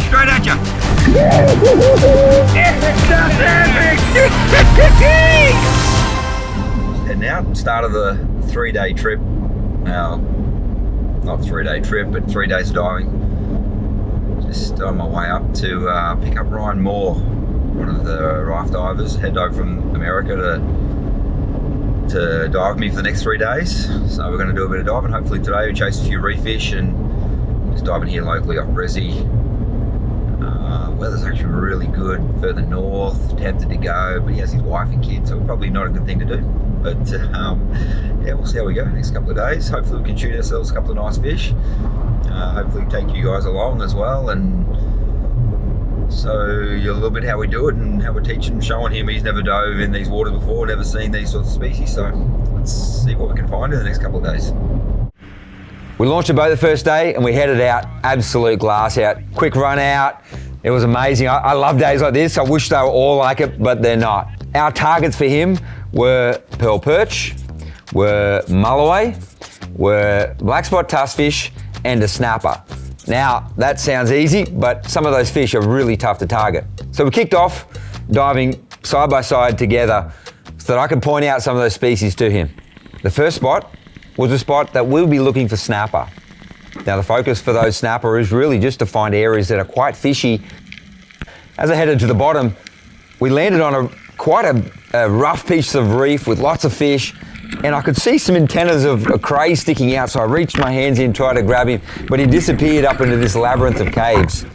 straight at you. Heading out, start of the 3-day trip. Now, not 3-day trip, but 3 days of diving. Just on my way up to pick up Ryan Moore, one of the Riffe divers, head over from America to dive with me for the next 3 days. So we're going to do a bit of diving. Hopefully today we chase a few reef fish and just diving here locally up Brizzy. Weather's actually really good further north. Tempted to go, but he has his wife and kids, so probably not a good thing to do. But yeah, we'll see how we go next couple of days. Hopefully we can shoot ourselves a couple of nice fish. Hopefully take you guys along as well, and so a little bit how we do it and how we're teaching, showing him. He's never dove in these waters before, never seen these sorts of species, so let's see what we can find in the next couple of days. We launched a boat the first day and we headed out, absolute glass out, quick run out. It was amazing. I love days like this. I wish they were all like it, but they're not. Our targets for him were pearl perch, were mulloway, were black spot tuskfish, and a snapper. Now, that sounds easy, but some of those fish are really tough to target. So we kicked off diving side by side together so that I could point out some of those species to him. The first spot was a spot that we'll be looking for snapper. Now, the focus for those snapper is really just to find areas that are quite fishy. As I headed to the bottom, we landed on quite a rough piece of reef with lots of fish, and I could see some antennas of a cray sticking out, so I reached my hands in, tried to grab him, but he disappeared up into this labyrinth of caves.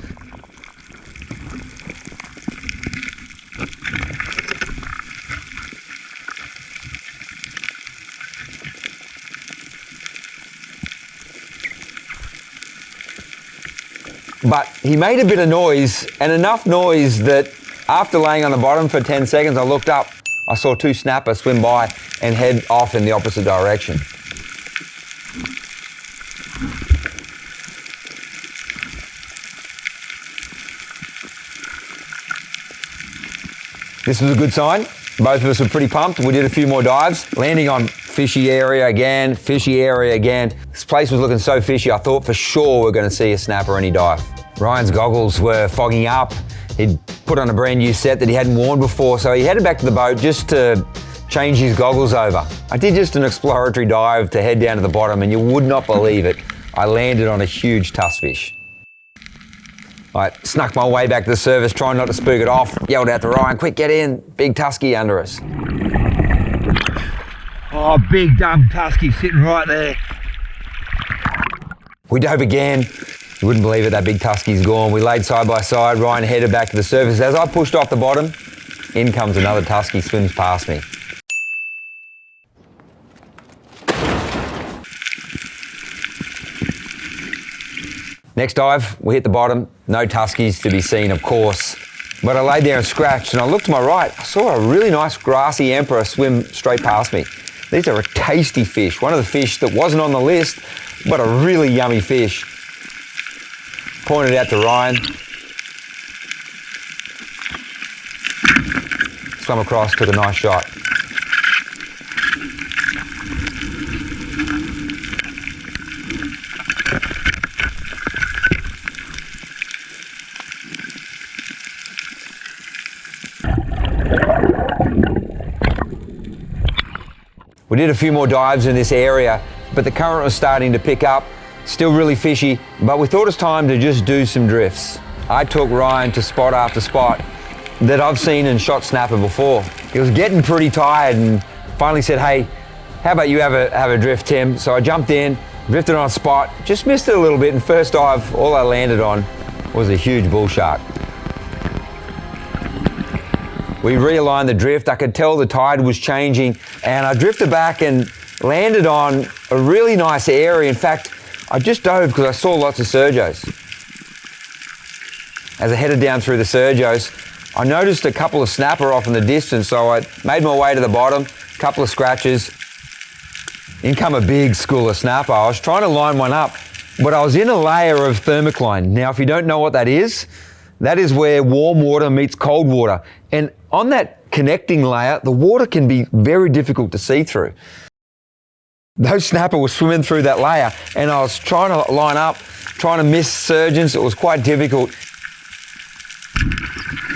But he made a bit of noise, and enough noise that after laying on the bottom for 10 seconds, I looked up, I saw 2 snapper swim by and head off in the opposite direction. This was a good sign. Both of us were pretty pumped. We did a few more dives, landing on fishy area again, fishy area again. This place was looking so fishy, I thought for sure we were going to see a snapper any dive. Ryan's goggles were fogging up. He'd put on a brand new set that he hadn't worn before, so he headed back to the boat just to change his goggles over. I did just an exploratory dive to head down to the bottom, and you would not believe it. I landed on a huge tuskfish. I snuck my way back to the surface, trying not to spook it off, yelled out to Ryan, quick, get in, big tusky under us. Oh, big dumb tusky sitting right there. We dove again. You wouldn't believe it, that big tusky's gone. We laid side by side, Ryan headed back to the surface. As I pushed off the bottom, in comes another tusky, swims past me. Next dive, we hit the bottom, no tuskies to be seen, of course. But I laid there and scratched, and I looked to my right, I saw a really nice grassy emperor swim straight past me. These are a tasty fish, one of the fish that wasn't on the list, but a really yummy fish. Pointed out to Ryan. Swam across, took a nice shot. We did a few more dives in this area, but the current was starting to pick up. Still really fishy, but we thought it's time to just do some drifts. I took Ryan to spot after spot that I've seen and shot snapper before. He was getting pretty tired and finally said, hey, how about you have a drift, Tim? So I jumped in, drifted on a spot, just missed it a little bit, and first dive, all I landed on was a huge bull shark. We realigned the drift. I could tell the tide was changing, and I drifted back and landed on a really nice area. In fact, I just dove because I saw lots of Sergios. As I headed down through the Sergios, I noticed a couple of snapper off in the distance, so I made my way to the bottom, a couple of scratches. In come a big school of snapper. I was trying to line one up, but I was in a layer of thermocline. Now, if you don't know what that is where warm water meets cold water. And on that connecting layer, the water can be very difficult to see through. Those snapper were swimming through that layer, and I was trying to line up, trying to miss surgeons. It was quite difficult.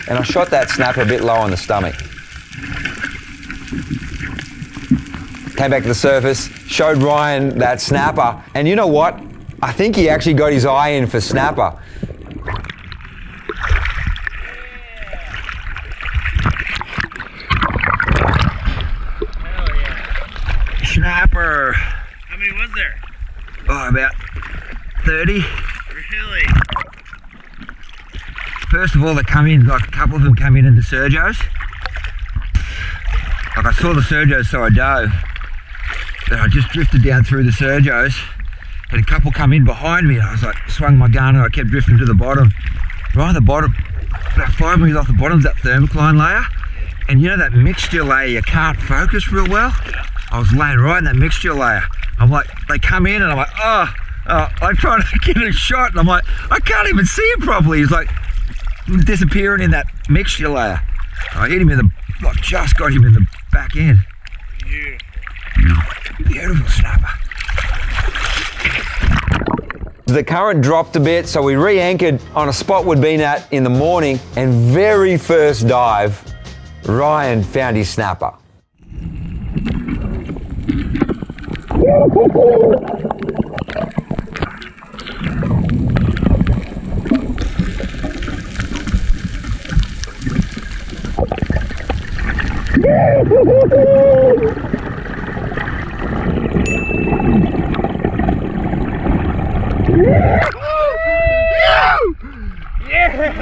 and I shot that snapper a bit low on the stomach. Came back to the surface, showed Ryan that snapper, and you know what? I think he actually got his eye in for snapper. Snapper. How many was there? Oh, about 30. Really? First of all, they come in, like a couple of them came in the Sergios. Like I saw the Sergios, so I dove. Then I just drifted down through the Sergios. Had a couple come in behind me, and I was like, swung my gun and I kept drifting to the bottom. Right at the bottom, about 5 meters off the bottom's that thermocline layer. And you know that mixture layer, you can't focus real well? I was laying right in that mixture layer. I'm like, they come in and I'm like, I'm trying to get a shot and I'm like, I can't even see him properly. He's like disappearing in that mixture layer. I hit him in the, like just got him in the back end. Beautiful snapper. The current dropped a bit, so we re-anchored on a spot we'd been at in the morning, and very first dive, Ryan found his snapper.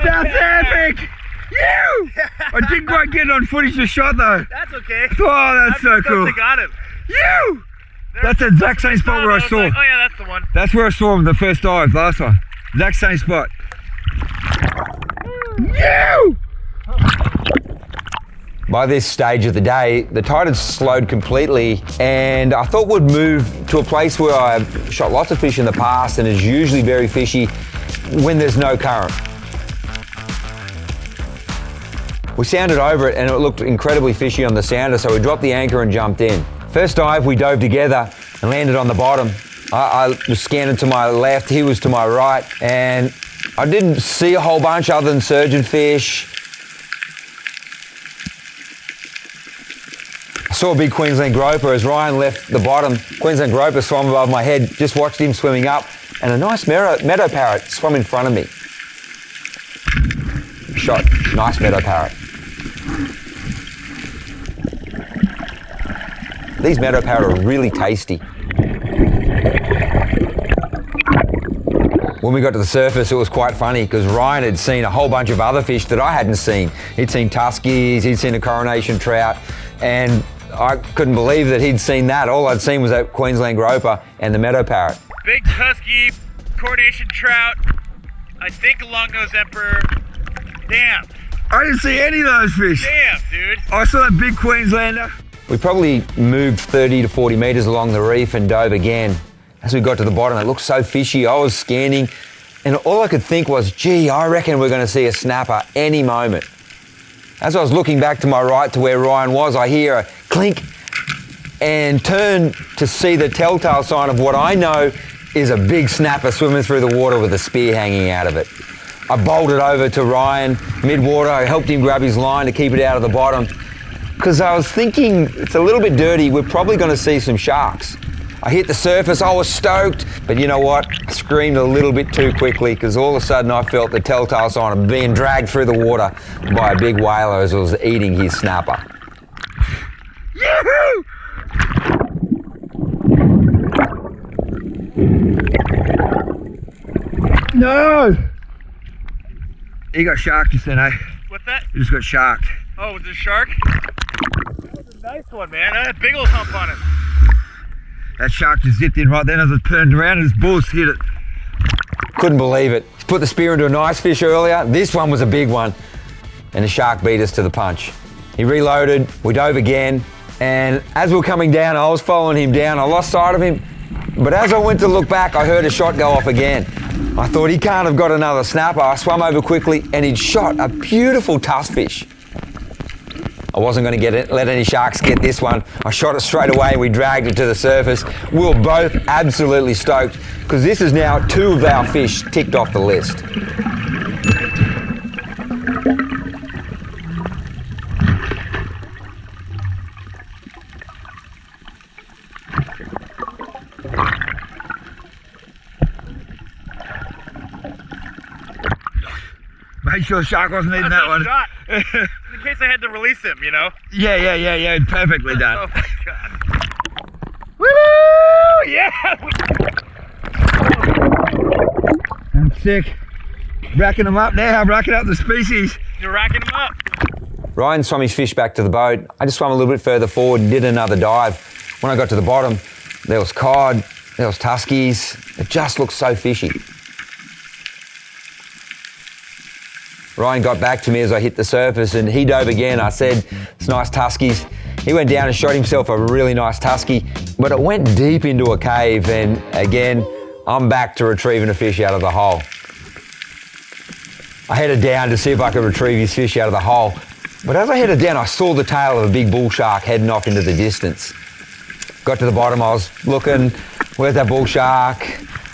That's epic! You! I didn't quite get it on footage the shot though. That's okay. Oh, that's so cool. They got him. You! That's the exact same spot where I saw. Like, oh yeah, that's the one. That's where I saw him the first dive last time. Exact same spot. You! By this stage of the day, the tide had slowed completely, and I thought we'd move to a place where I've shot lots of fish in the past and is usually very fishy when there's no current. We sounded over it and it looked incredibly fishy on the sounder, so we dropped the anchor and jumped in. First dive, we dove together and landed on the bottom. I was scanning to my left, he was to my right, and I didn't see a whole bunch other than surgeon fish. I saw a big Queensland groper as Ryan left the bottom. Queensland groper swam above my head, just watched him swimming up, and a nice meadow parrot swam in front of me. Shot, nice meadow parrot. These meadow parrot are really tasty. When we got to the surface, it was quite funny because Ryan had seen a whole bunch of other fish that I hadn't seen. He'd seen tuskies, he'd seen a coronation trout, and I couldn't believe that he'd seen that. All I'd seen was that Queensland groper and the meadow parrot. Big tusky, coronation trout, I think a long-nosed emperor. Damn. I didn't see any of those fish. Damn, dude. I saw that big Queenslander. We probably moved 30 to 40 meters along the reef and dove again. As we got to the bottom, it looked so fishy. I was scanning, and all I could think was, gee, I reckon we're going to see a snapper any moment. As I was looking back to my right to where Ryan was, I hear a clink and turn to see the telltale sign of what I know is a big snapper swimming through the water with a spear hanging out of it. I bolted over to Ryan mid-water. I helped him grab his line to keep it out of the bottom because I was thinking it's a little bit dirty. We're probably going to see some sharks. I hit the surface. I was stoked, but you know what? I screamed a little bit too quickly because all of a sudden I felt the telltale sign of being dragged through the water by a big whaler as it was eating his snapper. Yahoo! No! He got sharked just then, eh? What's that? He just got sharked. Oh, was it a shark? That was a nice one, man. I had a big old hump on it. That shark just zipped in right then as I turned around and his balls hit it. Couldn't believe it. Put the spear into a nice fish earlier. This one was a big one. And the shark beat us to the punch. He reloaded, we dove again, and as we were coming down, I was following him down. I lost sight of him, but as I went to look back, I heard a shot go off again. I thought he can't have got another snapper. I swam over quickly and he'd shot a beautiful tusk fish. I wasn't going to let any sharks get this one. I shot it straight away and we dragged it to the surface. We were both absolutely stoked because this is now 2 of our fish ticked off the list. made sure the shark wasn't eating that one. Shot. In case I had to release him, you know? Yeah, perfectly done. Oh my God. Woo! Yeah! I'm sick. Racking them up now, racking up the species. You're racking them up. Ryan swam his fish back to the boat. I just swam a little bit further forward and did another dive. When I got to the bottom, there was cod, there was tuskies. It just looked so fishy. Ryan got back to me as I hit the surface and he dove again. I said, it's nice tuskies. He went down and shot himself a really nice tusky, but it went deep into a cave, and again, I'm back to retrieving a fish out of the hole. I headed down to see if I could retrieve his fish out of the hole, but as I headed down, I saw the tail of a big bull shark heading off into the distance. Got to the bottom, I was looking, where's that bull shark?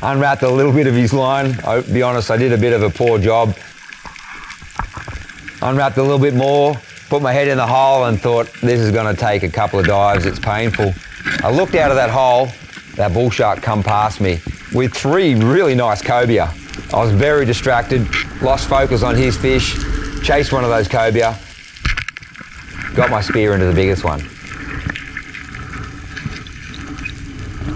Unwrapped a little bit of his line. I'll be honest, I did a bit of a poor job. Unwrapped a little bit more, put my head in the hole and thought, this is gonna take a couple of dives, it's painful. I looked out of that hole, that bull shark come past me with 3 really nice cobia. I was very distracted, lost focus on his fish, chased one of those cobia, got my spear into the biggest one.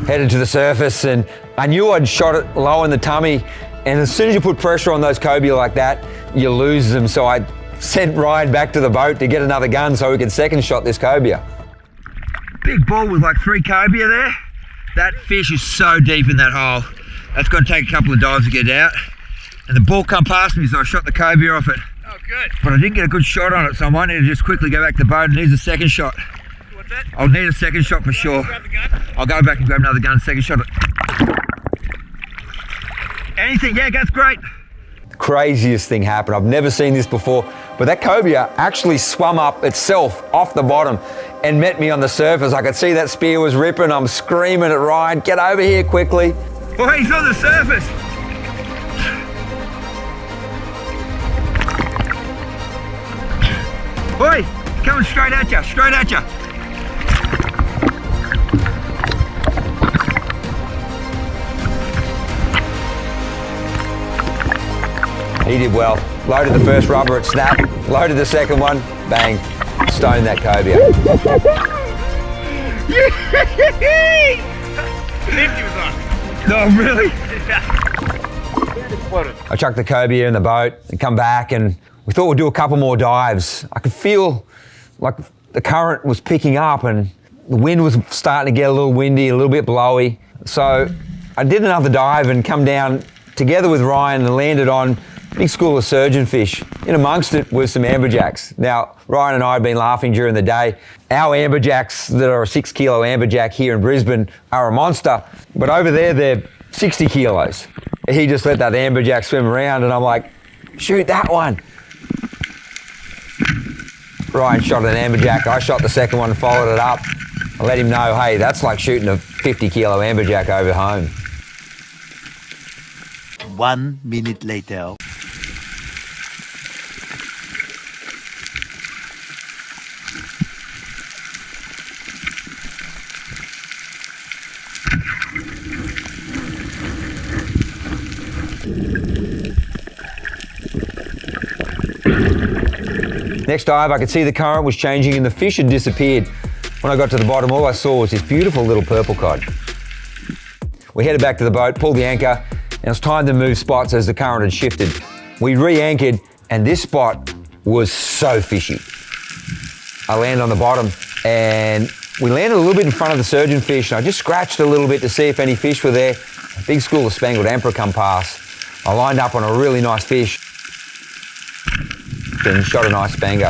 Headed to the surface and I knew I'd shot it low in the tummy, and as soon as you put pressure on those cobia like that, you lose them, so I sent Ryan back to the boat to get another gun so we could second shot this cobia. Big bull with like 3 cobia there. That fish is so deep in that hole. That's going to take a couple of dives to get out. And the bull come past me, so I shot the cobia off it. Oh, good. But I didn't get a good shot on it, so I might need to just quickly go back to the boat. It needs a second shot. What's that? I'll need a second shot for sure. Grab the gun? I'll go back and grab another gun, second shot it. Anything, yeah, that's great. Craziest thing happened. I've never seen this before, but that cobia actually swum up itself off the bottom and met me on the surface. I could see that spear was ripping. I'm screaming at Ryan, get over here quickly. Oh, he's on the surface. Oi, coming straight at you, straight at you. He did well. Loaded the first rubber, it snapped. Loaded the second one, bang, stoned that cobia. Safety was on. No, really? I chucked the cobia in the boat and come back, and we thought we'd do a couple more dives. I could feel like the current was picking up and the wind was starting to get a little windy, a little bit blowy. So I did another dive and come down together with Ryan and landed on a big school of surgeonfish. In amongst it were some amberjacks. Now, Ryan and I had been laughing during the day. Our amberjacks that are a 6 kilo amberjack here in Brisbane are a monster, but over there they're 60 kilos. He just let that amberjack swim around and I'm like, shoot that one. Ryan shot an amberjack, I shot the second one and followed it up. I let him know, hey, that's like shooting a 50 kilo amberjack over home. 1 minute later. Next dive, I could see the current was changing and the fish had disappeared. When I got to the bottom, all I saw was this beautiful little purple cod. We headed back to the boat, pulled the anchor, and it was time to move spots as the current had shifted. We re-anchored, and this spot was so fishy. I landed on the bottom, and we landed a little bit in front of the surgeonfish, and I just scratched a little bit to see if any fish were there. A big school of spangled emperor come past. I lined up on a really nice fish and shot a nice spango.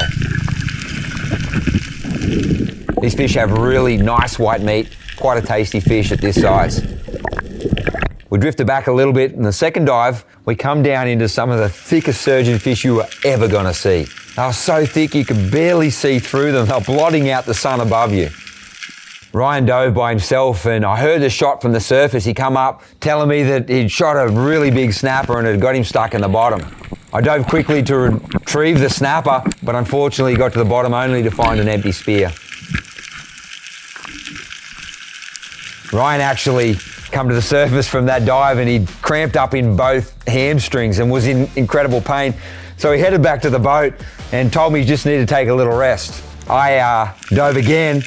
These fish have really nice white meat, quite a tasty fish at this size. We drifted back a little bit, and the second dive, we come down into some of the thickest surgeonfish you were ever gonna see. They were so thick you could barely see through them. They were blotting out the sun above you. Ryan dove by himself, and I heard the shot from the surface. He come up telling me that he'd shot a really big snapper and it had got him stuck in the bottom. I dove quickly to retrieve the snapper, but unfortunately got to the bottom only to find an empty spear. Ryan actually come to the surface from that dive, and he'd cramped up in both hamstrings and was in incredible pain. So he headed back to the boat and told me he just needed to take a little rest. I dove again.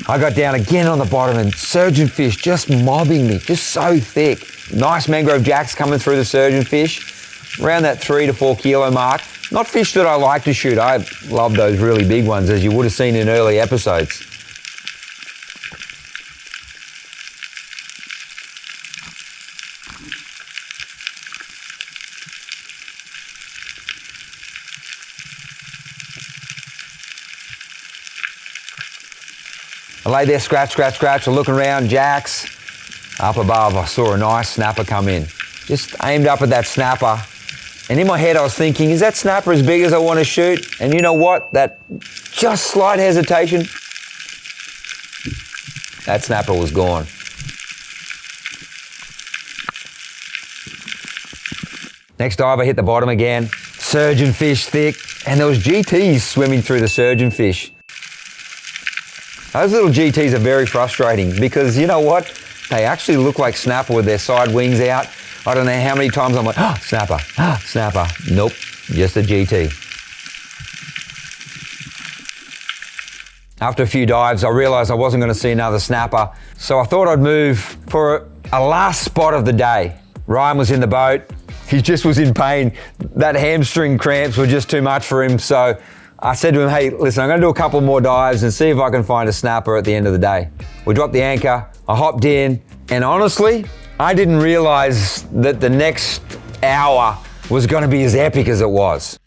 I got down again on the bottom, and surgeon fish just mobbing me, just so thick. Nice mangrove jacks coming through the surgeon fish, around that 3 to 4 kilo mark. Not fish that I like to shoot. I love those really big ones, as you would have seen in early episodes. I lay there, scratch, I'm looking around, jacks. Up above, I saw a nice snapper come in. Just aimed up at that snapper. And in my head, I was thinking, is that snapper as big as I want to shoot? And you know what? That just slight hesitation, that snapper was gone. Next dive, I hit the bottom again. Surgeon fish thick, and there was GTs swimming through the surgeon fish. Those little GTs are very frustrating because you know what? They actually look like snapper with their side wings out. I don't know how many times I'm like, oh, snapper, ah, snapper. Nope, just a GT. After a few dives, I realized I wasn't going to see another snapper, so I thought I'd move for a last spot of the day. Ryan was in the boat. He just was in pain. That hamstring cramps were just too much for him, so I said to him, hey, listen, I'm going to do a couple more dives and see if I can find a snapper at the end of the day. We dropped the anchor, I hopped in, and honestly, I didn't realize that the next hour was going to be as epic as it was.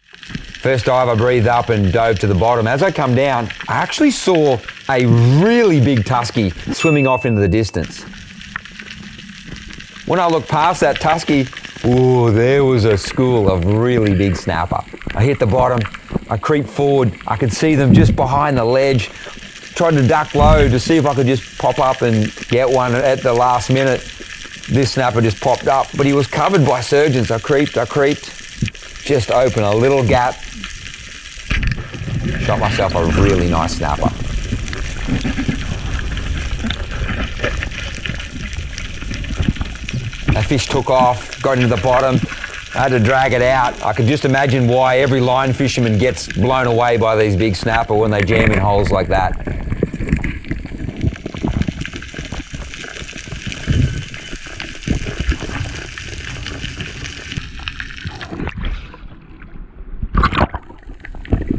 First dive, I breathed up and dove to the bottom. As I come down, I actually saw a really big tusky swimming off into the distance. When I looked past that tusky, ooh, there was a school of really big snapper. I hit the bottom, I creeped forward, I could see them just behind the ledge. Tried to duck low to see if I could just pop up and get one at the last minute. This snapper just popped up, but he was covered by surgeons. I creeped, just opened a little gap. Shot myself a really nice snapper. That fish took off, got into the bottom. I had to drag it out. I could just imagine why every line fisherman gets blown away by these big snapper when they jam in holes like that.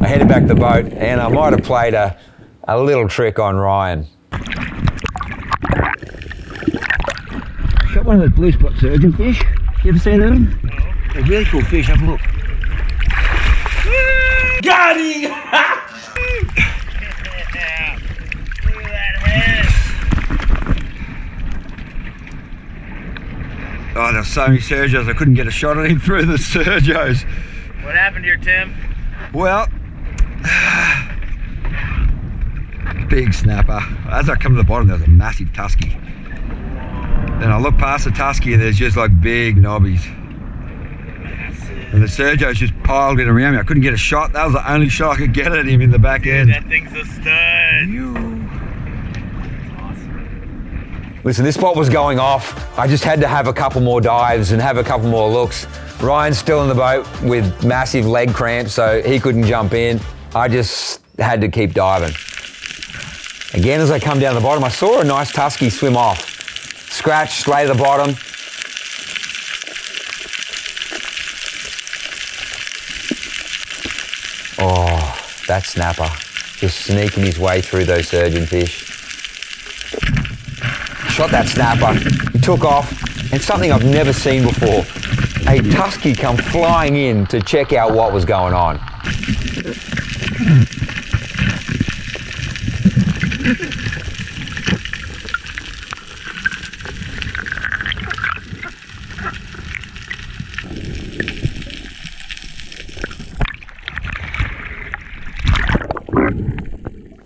I headed back to the boat, and I might have played a little trick on Ryan. Got one of those blue spot surgeon fish. You ever seen them? They're really cool fish. Have a look. Got him! Look at that head. Oh, there's so many Sergios, I couldn't get a shot at him through the Sergios. What happened here, Tim? Well, big snapper. As I come to the bottom, there's a massive tusky. Then I look past the tusky and there's just like big knobbies. And the Sergios just piled in around me. I couldn't get a shot. That was the only shot I could get at him in the back end. That thing's a stud. Awesome. Listen, this spot was going off. I just had to have a couple more dives and have a couple more looks. Ryan's still in the boat with massive leg cramps, so he couldn't jump in. I just had to keep diving. Again, as I come down the bottom, I saw a nice tusky swim off. Scratched, lay to the bottom. Oh, that snapper, just sneaking his way through those surgeon fish. Shot that snapper, he took off, and something I've never seen before. A tusky come flying in to check out what was going on.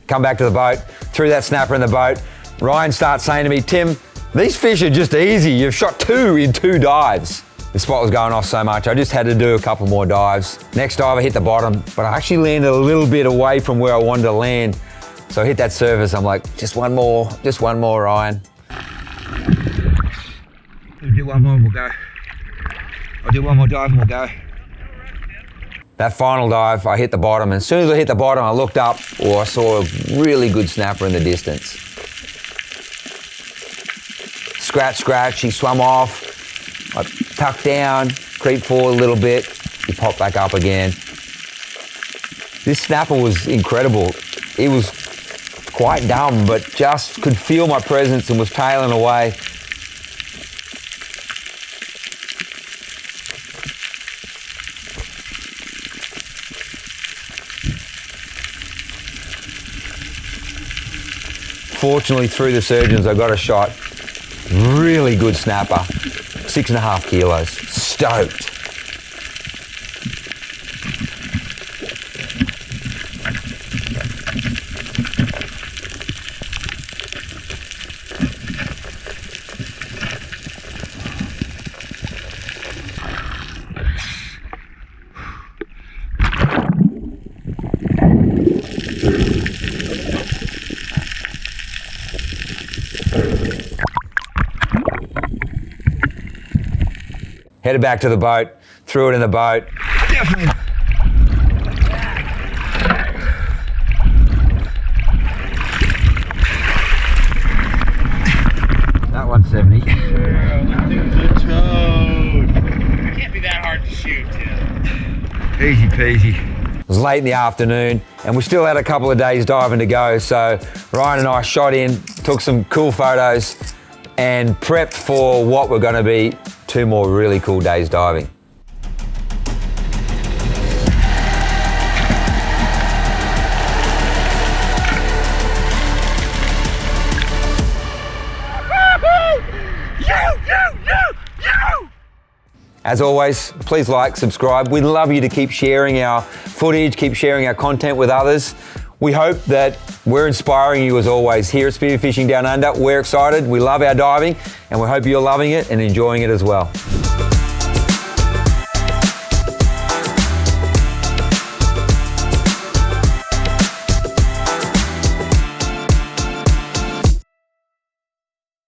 Come back to the boat, threw that snapper in the boat. Ryan starts saying to me, Tim, these fish are just easy. You've shot 2 in 2 dives. The spot was going off so much, I just had to do a couple more dives. Next dive, I hit the bottom, but I actually landed a little bit away from where I wanted to land. So I hit that surface, I'm like, just one more, Ryan. one more and we'll go. I'll do one more dive and we'll go. That final dive, I hit the bottom, and as soon as I hit the bottom, I looked up, I saw a really good snapper in the distance. Scratch, scratch, he swam off. I tucked down, creep forward a little bit, he popped back up again. This snapper was incredible. He was quite dumb, but just could feel my presence and was tailing away. Fortunately, through the surgeons, I got a shot. Really good snapper, 6.5 kilos, stoked. Headed back to the boat, threw it in the boat. Definitely. That one's 70. Thing's a toad. It can't be that hard to shoot, Tim. Easy peasy. It was late in the afternoon and we still had a couple of days diving to go. So Ryan and I shot in, took some cool photos and prepped for what were going to be 2 more really cool days diving. As always, please like, subscribe. We'd love you to keep sharing our footage, keep sharing our content with others. We hope that we're inspiring you as always here at Spearfishing Down Under. We're excited, we love our diving, and we hope you're loving it and enjoying it as well.